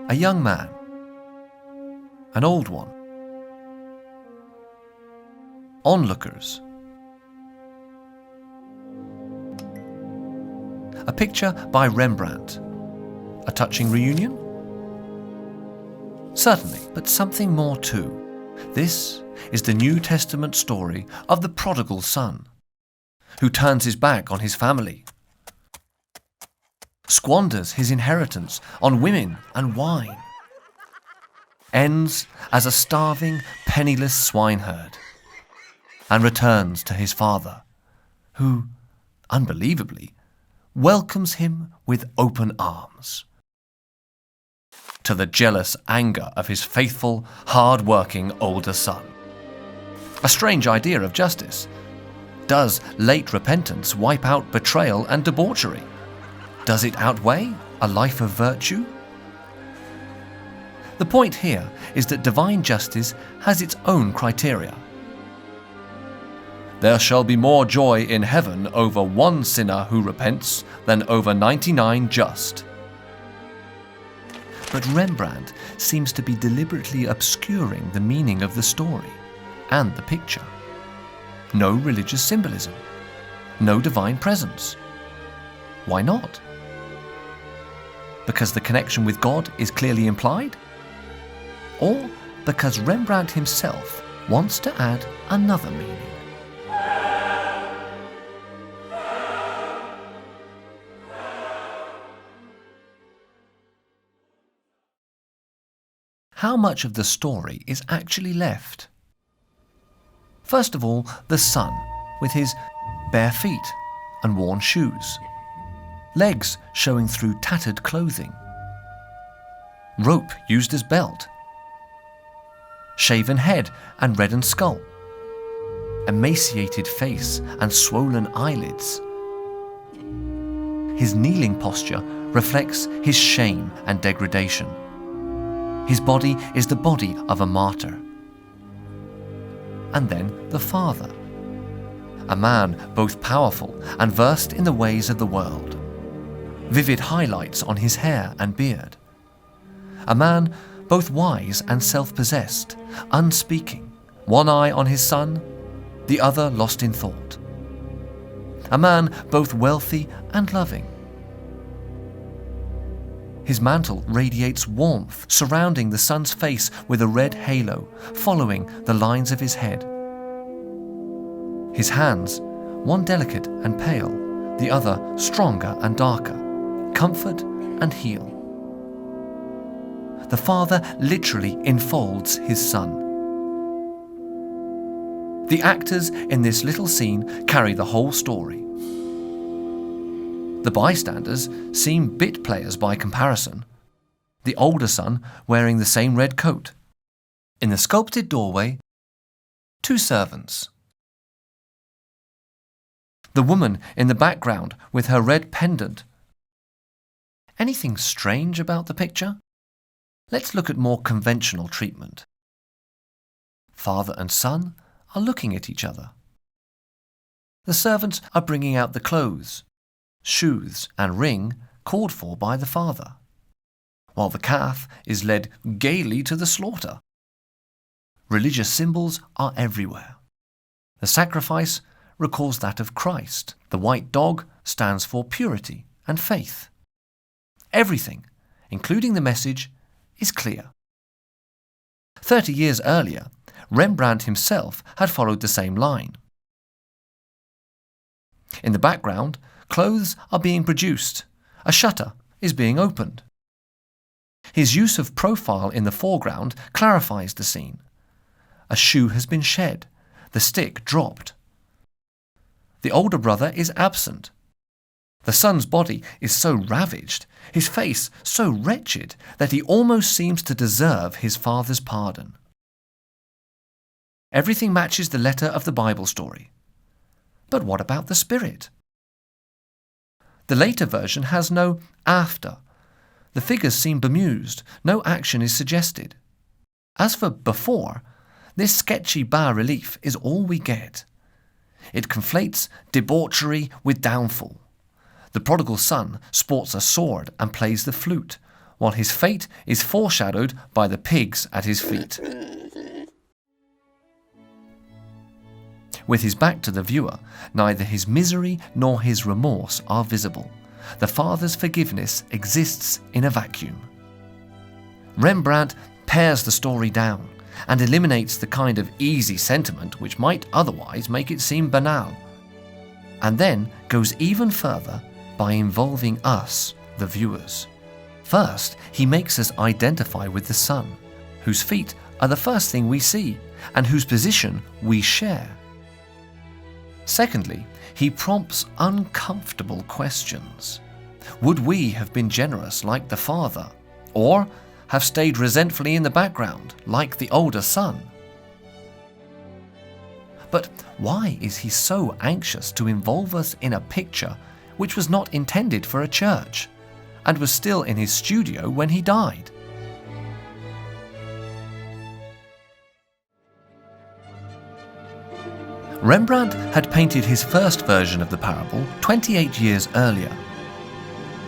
a young man, an old one, onlookers. A picture by Rembrandt. A touching reunion? Certainly, but something more too. This is the New Testament story of the Prodigal Son, who turns his back on his family, squanders his inheritance on women and wine, ends as a starving, penniless swineherd, and returns to his father, who, unbelievably, welcomes him with open arms. To the jealous anger of his faithful, hard-working older son. A strange idea of justice. Does late repentance wipe out betrayal and debauchery? Does it outweigh a life of virtue? The point here is that divine justice has its own criteria. There shall be more joy in heaven over one sinner who repents than over 99 just. But Rembrandt seems to be deliberately obscuring the meaning of the story and the picture. No religious symbolism, no divine presence. Why not? Because the connection with God is clearly implied? Or because Rembrandt himself wants to add another meaning? How much of the story is actually left? First of all, the son, with his bare feet and worn shoes, legs showing through tattered clothing, rope used as belt, shaven head and reddened skull, emaciated face and swollen eyelids. His kneeling posture reflects his shame and degradation. His body is the body of a martyr. And then the father, a man both powerful and versed in the ways of the world. Vivid highlights on his hair and beard. A man both wise and self-possessed, unspeaking, one eye on his son, the other lost in thought. A man both wealthy and loving. His mantle radiates warmth, surrounding the son's face with a red halo, following the lines of his head. His hands, one delicate and pale, the other stronger and darker, comfort and heal. The father literally enfolds his son. The actors in this little scene carry the whole story. The bystanders seem bit players by comparison, the older son wearing the same red coat. In the sculpted doorway, two servants. The woman in the background with her red pendant. Anything strange about the picture? Let's look at more conventional treatment. Father and son are looking at each other. The servants are bringing out the clothes, shoes and ring called for by the father, while the calf is led gaily to the slaughter. Religious symbols are everywhere. The sacrifice recalls that of Christ. The white dog stands for purity and faith. Everything, including the message, is clear. 30 years earlier, Rembrandt himself had followed the same line. In the background, clothes are being produced. A shutter is being opened. His use of profile in the foreground clarifies the scene. A shoe has been shed, the stick dropped. The older brother is absent. The son's body is so ravaged, his face so wretched, that he almost seems to deserve his father's pardon. Everything matches the letter of the Bible story. But what about the spirit? The later version has no after. The figures seem bemused, no action is suggested. As for before, this sketchy bas-relief is all we get. It conflates debauchery with downfall. The prodigal son sports a sword and plays the flute, while his fate is foreshadowed by the pigs at his feet. With his back to the viewer, neither his misery nor his remorse are visible. The Father's forgiveness exists in a vacuum. Rembrandt pares the story down and eliminates the kind of easy sentiment which might otherwise make it seem banal, and then goes even further by involving us, the viewers. First, he makes us identify with the Son, whose feet are the first thing we see and whose position we share. Secondly, he prompts uncomfortable questions. Would we have been generous like the father, or have stayed resentfully in the background like the older son? But why is he so anxious to involve us in a picture which was not intended for a church and was still in his studio when he died? Rembrandt had painted his first version of the parable 28 years earlier.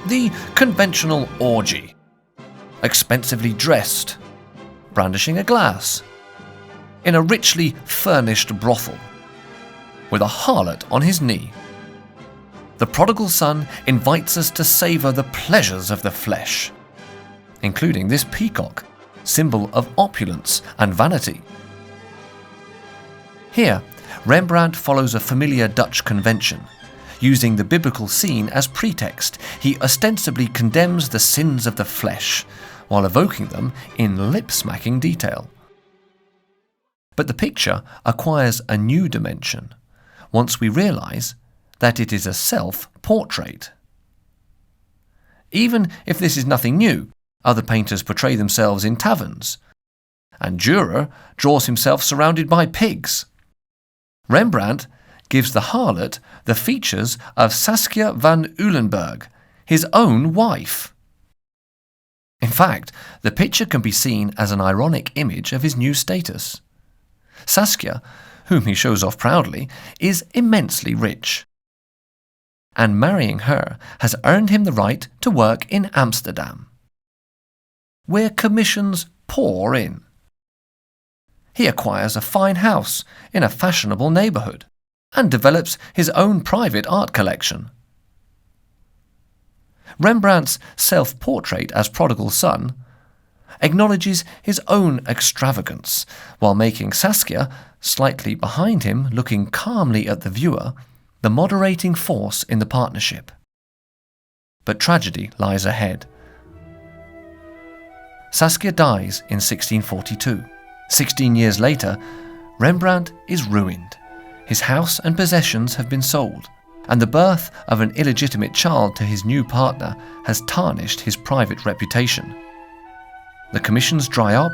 The conventional orgy, expensively dressed, brandishing a glass, in a richly furnished brothel, with a harlot on his knee. The prodigal son invites us to savour the pleasures of the flesh, including this peacock, symbol of opulence and vanity. Here, Rembrandt follows a familiar Dutch convention. Using the biblical scene as pretext, he ostensibly condemns the sins of the flesh, while evoking them in lip-smacking detail. But the picture acquires a new dimension once we realise that it is a self-portrait. Even if this is nothing new, other painters portray themselves in taverns, and Dürer draws himself surrounded by pigs. Rembrandt gives the harlot the features of Saskia van Uylenburg, his own wife. In fact, the picture can be seen as an ironic image of his new status. Saskia, whom he shows off proudly, is immensely rich, and marrying her has earned him the right to work in Amsterdam, where commissions pour in. He acquires a fine house in a fashionable neighbourhood and develops his own private art collection. Rembrandt's self-portrait as Prodigal Son acknowledges his own extravagance, while making Saskia, slightly behind him, looking calmly at the viewer, the moderating force in the partnership. But tragedy lies ahead. Saskia dies in 1642. 16 years later, Rembrandt is ruined. His house and possessions have been sold, and the birth of an illegitimate child to his new partner has tarnished his private reputation. The commissions dry up,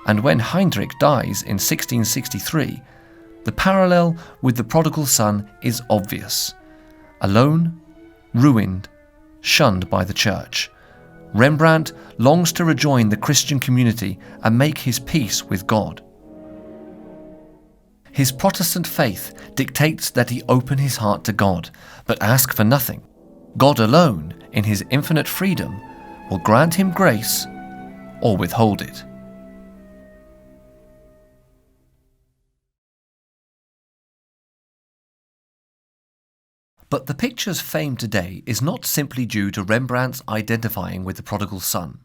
and when Heinrich dies in 1663, the parallel with the prodigal son is obvious. Alone, ruined, shunned by the church, Rembrandt longs to rejoin the Christian community and make his peace with God. His Protestant faith dictates that he open his heart to God, but ask for nothing. God alone, in his infinite freedom, will grant him grace or withhold it. But the picture's fame today is not simply due to Rembrandt's identifying with the prodigal son.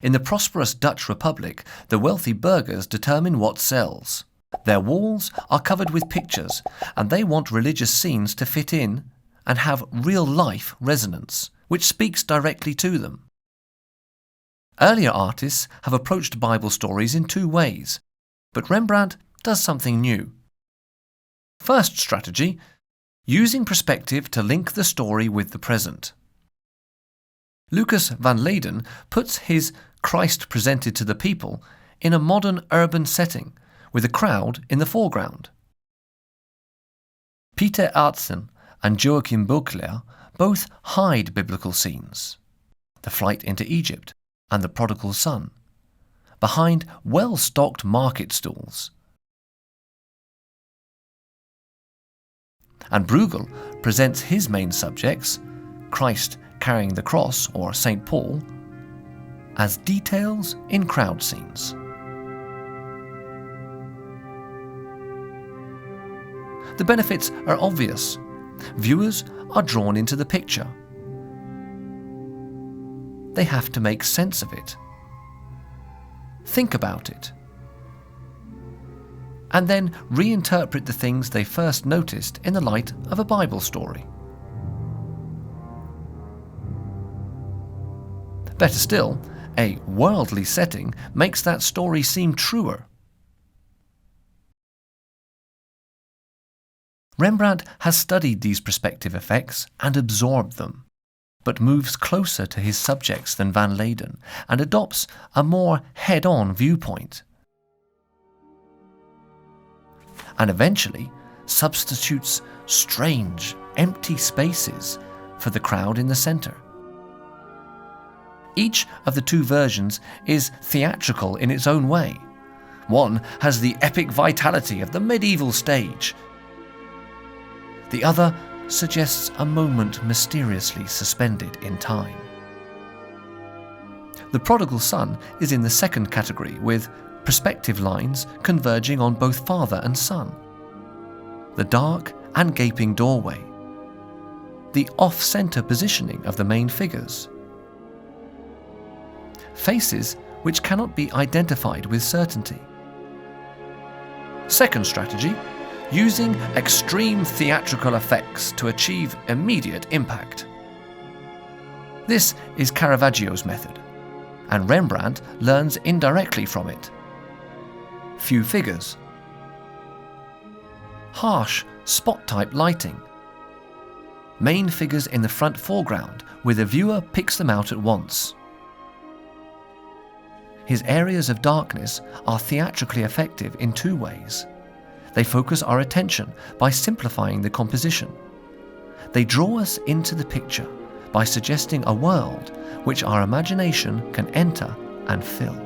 In the prosperous Dutch Republic, the wealthy burghers determine what sells. Their walls are covered with pictures, and they want religious scenes to fit in and have real-life resonance, which speaks directly to them. Earlier artists have approached Bible stories in two ways, but Rembrandt does something new. First strategy, using perspective to link the story with the present. Lucas van Leyden puts his Christ presented to the people in a modern urban setting, with a crowd in the foreground. Pieter Aertsen and Joachim Beauclerk both hide biblical scenes, the flight into Egypt and the prodigal son, behind well-stocked market stalls. And Bruegel presents his main subjects, Christ carrying the cross or St. Paul, as details in crowd scenes. The benefits are obvious. Viewers are drawn into the picture. They have to make sense of it, think about it, and then reinterpret the things they first noticed in the light of a Bible story. Better still, a worldly setting makes that story seem truer. Rembrandt has studied these perspective effects and absorbed them, but moves closer to his subjects than Van Leyden and adopts a more head-on viewpoint, and eventually substitutes strange, empty spaces for the crowd in the center. Each of the two versions is theatrical in its own way. One has the epic vitality of the medieval stage. The other suggests a moment mysteriously suspended in time. The Prodigal Son is in the second category, with perspective lines converging on both father and son. The dark and gaping doorway. The off-center positioning of the main figures. Faces which cannot be identified with certainty. Second strategy, using extreme theatrical effects to achieve immediate impact. This is Caravaggio's method, and Rembrandt learns indirectly from it. Few figures. Harsh, spot-type lighting. Main figures in the front foreground, where the viewer picks them out at once. His areas of darkness are theatrically effective in two ways. They focus our attention by simplifying the composition. They draw us into the picture by suggesting a world which our imagination can enter and fill.